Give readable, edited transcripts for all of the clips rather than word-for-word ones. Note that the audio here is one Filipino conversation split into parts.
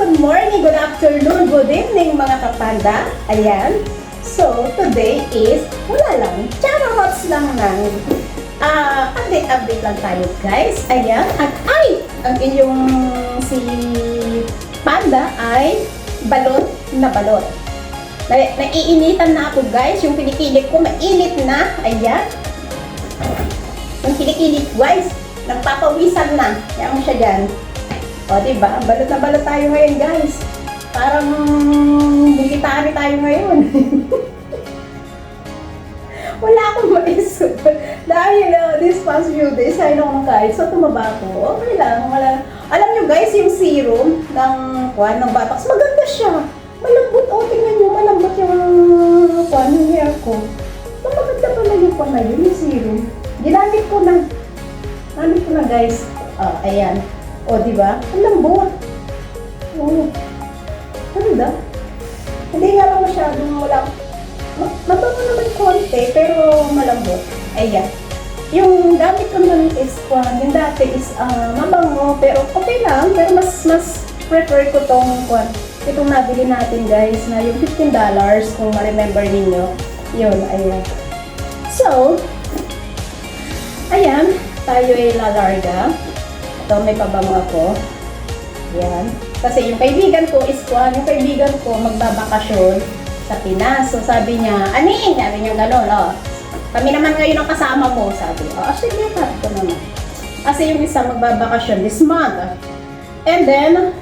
good morning, good afternoon, good evening mga kapanda. Ayan. So, today is, wala lang, chararots lang ng update lang tayo guys. Ayan. At ang inyong si Panda ay balot na balot. Naiinitan na ako guys. Yung pinikilig ko, mainit na. Ayan. Yung pinikilig guys, nagpapawisan na. Kaya mo siya dyan. O, diba? Balot na balot tayo ngayon, guys. Parang military tayo ngayon. Wala akong maisip. Dahil this past few days, ay nung kahit sa tumaba ko, okay lang. Wala. Alam nyo guys, yung serum ng Batax, maganda siya. Malambot. O, tingnan nyo, malambot yung hair ko. So, maganda pala yung na yun, yung serum. Ginamit ko na. Gamit ko na guys. Ayan. O, diba? Ang lambot. O. Ganda. Hindi nga lang masyadong wala. Mabango naman konti, pero malambot. Ayan. Yung gamit ko naman is, yung dati is mabango, pero okay lang. Pero mas prefer ko itong nabili natin guys, na yung $15, kung ma-remember ninyo. Yun, ayan. So, ayan. Tayo ay lalarga. Ito, may pabango ako. Yan. Kasi yung kaibigan ko is yung kaibigan ko magbabakasyon sa Pinas. So sabi niya, Aning! Sabi niya gano'n, oh. Kami naman ngayon ang kasama mo, sabi. Sige, cut ko naman. Kasi yung isa magbabakasyon this month. And then,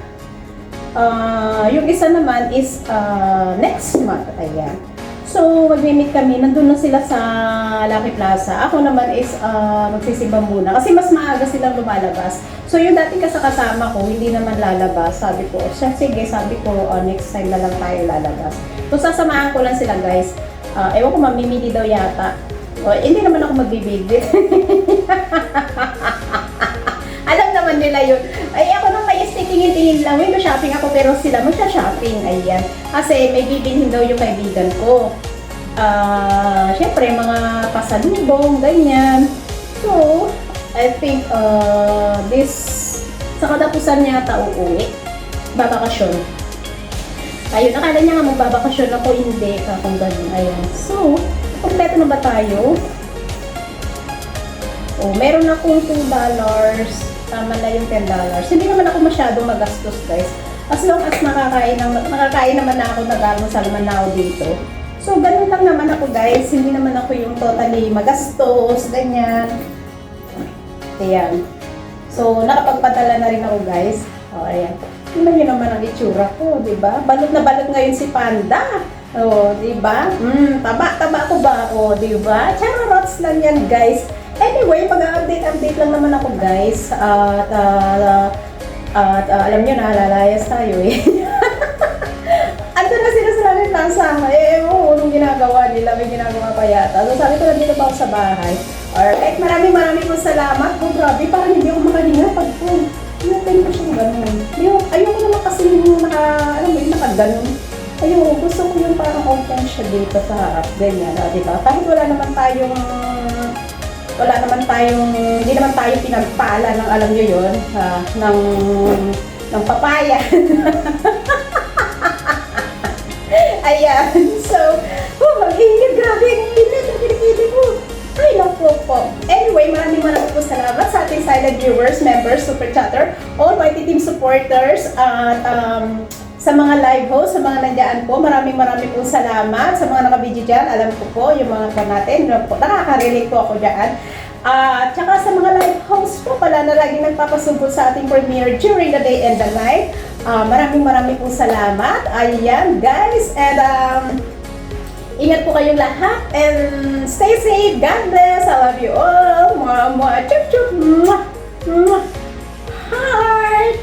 yung isa naman is next month. Ayan. So, mag-meet kami. Nandun na sila sa Lucky Plaza. Ako naman is magsisimba muna. Kasi mas maaga silang lumalabas. So, yung dating kasama ko, hindi naman lalabas. Sabi ko, sige, sabi ko, next time na lang tayo lalabas. So, sasamahan ko lang sila, guys. Ewan ko, mamimili daw yata. Hindi naman ako magbibigit. Alam naman nila yun. Ay, ako nang may tingin-tingin lang. Window shopping ako, pero sila magsha-shopping. Ayan. Kasi may bibilhin daw yung kaibigan ko. Siyempre, mga pasalubong, ganyan. So, I think, sa katapusan yata uuwi. Babakasyon. Ayun, akala niya nga magbabakasyon ako, hindi. Kung ganun, ayan. So, kompleto na ba tayo? Meron akong $2. Tama na yung $10. Hindi naman ako masyadong magastos, guys. As long as nakakain naman na ako, nag-almusal naman na ako dito. So, ganun lang naman ako, guys. Hindi naman ako yung totally magastos, ganyan. Ayan. So, nakapagpadala na rin ako, guys. Ayan. Tingnan nyo naman ang itsura ko, diba? Balot na balot ngayon si Panda. Diba? Taba ko ba? Diba? Chararots lang yan, guys. Anyway, pag-update lang naman ako guys. At alam nyo na, lalayas tayo eh. Andun na sila sa Lucky Plaza. Anong ginagawa nila? May ginagawa pa yata. So sabi ko lang dito pa ako sa bahay. Alright, maraming po salamat. Grabe, parang hindi ako makalinga pag natin ko siyang ganun. Ayoko naman kasi yung naka-ganun. Ayun, gusto ko yung parang open siya dito sa harap. Ganyan, diba? Kahit hindi naman tayo pinagpala ng, alam nyo yun, ng papaya. Ayan. So, mag-init. Grabe, ang init. Ang kinikili ko. Ay, naku po. Anyway, maraming po salamat sa ating silent viewers, members, super chatter, all Mighty Team supporters, at sa mga live hosts, sa mga nandiyan po, maraming po salamat. Sa mga nakabidyo dyan, alam ko po, yung mga natin, nakaka-relate po ako dyan. At saka sa mga live hosts po pala na lagi nagpapasugod sa ating premiere during the day and the night. Maraming po salamat. Ayan, guys. And ingat po kayong lahat. And stay safe. God bless. I love you all. Mwah. Chup chup. Mwah. Heart.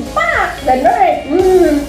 Pak. Ganun.